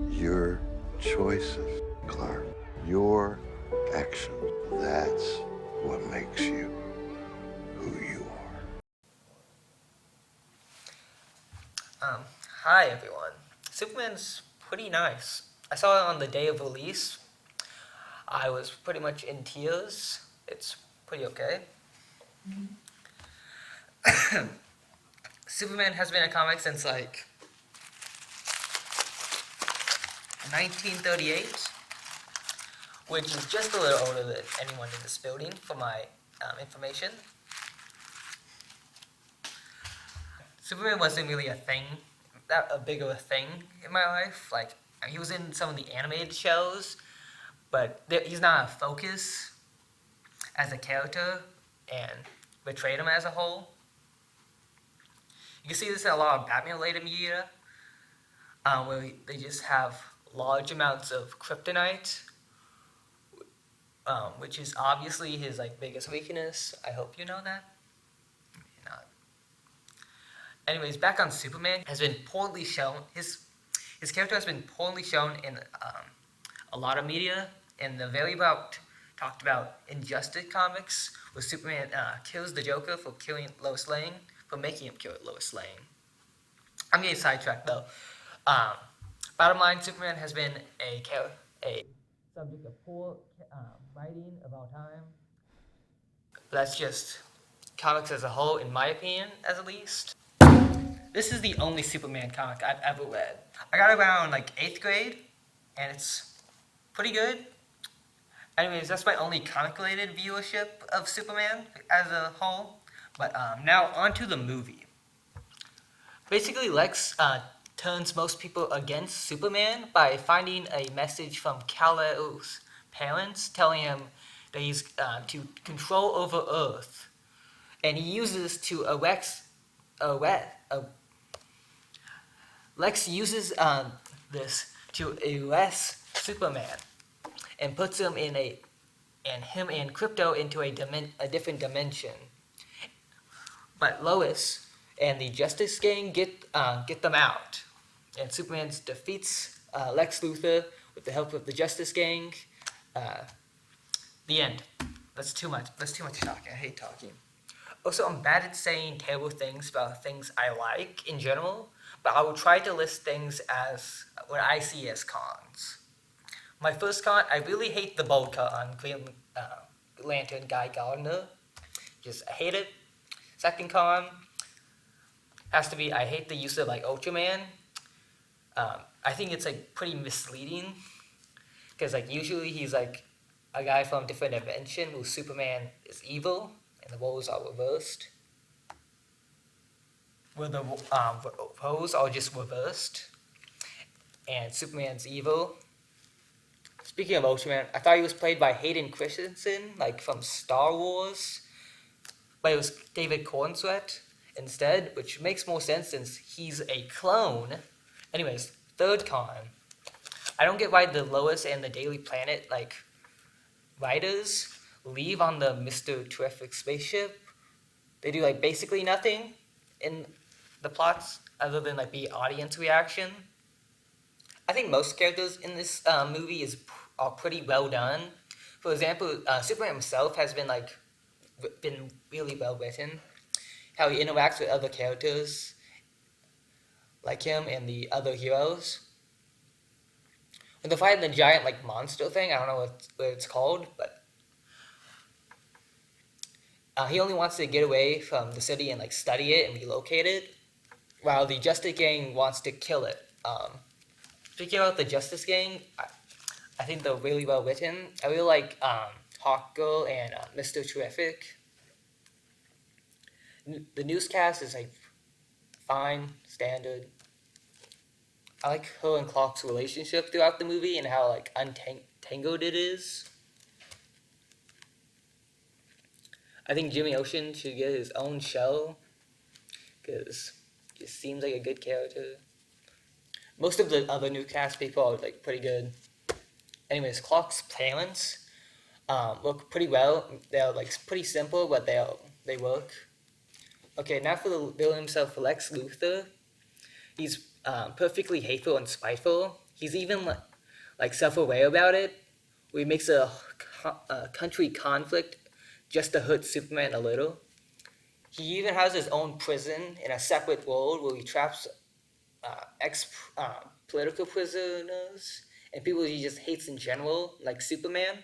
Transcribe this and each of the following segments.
Your choices, Clark. Your actions. That's what makes you who you Um, Hi everyone. Superman's pretty nice. I saw it on the day of release. I was pretty much in tears. It's pretty okay. Superman has been a comic since like 1938, which is just a little older than anyone in this building for my information. Superman wasn't really a thing, that a big of a thing in my life. Like, he was in some of the animated shows, but he's not a focus as a character and betrayed him as a whole. You can see this in a lot of Batman-related media, where they just have large amounts of kryptonite, which is obviously his like biggest weakness. I hope you know that. Maybe not. Anyways, back on Superman, has been poorly shown. His character has been poorly shown in a lot of media, and the very talked about Injustice comics, where Superman kills the Joker for killing Lois Lane, for making him kill Lois Lane. I'm getting sidetracked though. Bottom line, Superman has been a subject of poor writing of all time. But that's just comics as a whole, in my opinion, at least. This is the only Superman comic I've ever read. I got it around like 8th grade, and it's pretty good. Anyways, that's my only comic-related viewership of Superman as a whole. But now on to the movie. Basically, Lex turns most people against Superman by finding a message from Kal-El's parents telling him that he's to control over Earth, and he uses to Lex uses this to arrest Superman and puts him in him and Crypto into a different dimension. But Lois and the Justice Gang get them out, and Superman defeats Lex Luthor with the help of the Justice Gang. The end. That's too much talking. I hate talking. Also, I'm bad at saying terrible things about things I like in general, but I will try to list things as what I see as cons. My first con, I really hate the bold cut on Green Lantern Guy Gardner. I hate it. Second con has to be, I hate the use of like Ultraman. I think it's like pretty misleading, because like usually he's like a guy from a different dimension where Superman is evil and the roles are reversed. Where the roles are just reversed and Superman's evil. Speaking of Ultraman, I thought he was played by Hayden Christensen, like from Star Wars, but it was David Cornsweet instead, which makes more sense since he's a clone. Anyways, third con. I don't get why the Lois and the Daily Planet like writers leave on the Mr. Terrific spaceship. They do like basically nothing in the plots other than like be audience reaction. I think most characters in this movie are pretty well done. For example, Superman himself has been really well written. How he interacts with other characters like him and the other heroes. When they're fighting the giant like monster thing, I don't know what it's called, but he only wants to get away from the city and like study it and relocate it, while the Justice Gang wants to kill it. Speaking about the Justice Gang, I think they're really well written. I really like Hawk Girl and Mr. Terrific. The newscast is like fine, standard. I like her and Clark's relationship throughout the movie and how like untangled it is. I think Jimmy Ocean should get his own show because he seems like a good character. Most of the other new cast people are like pretty good. Anyways, Clark's parents look pretty well. They're like pretty simple, but they work. Okay, now for the villain himself, Lex Luthor. He's perfectly hateful and spiteful. He's even like self-aware about it. Where he makes a country conflict just to hurt Superman a little. He even has his own prison in a separate world where he traps ex-political prisoners and people he just hates in general, like Superman.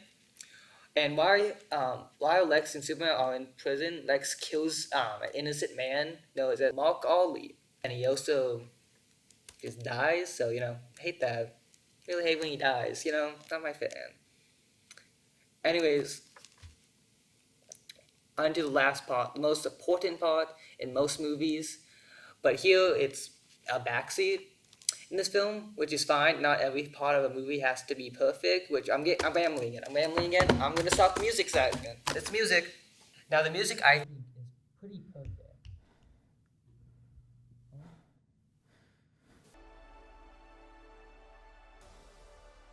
And while Lex and Superman are in prison, Lex kills an innocent man known as Mark Ollie. And he also just dies, so, hate that. Really hate when he dies, not my fan. Anyways, on to the last part, the most important part in most movies. But here, it's a backseat in this film, which is fine. Not every part of a movie has to be perfect, which I'm rambling again. I'm gonna stop the music segment. It's music. Now the music I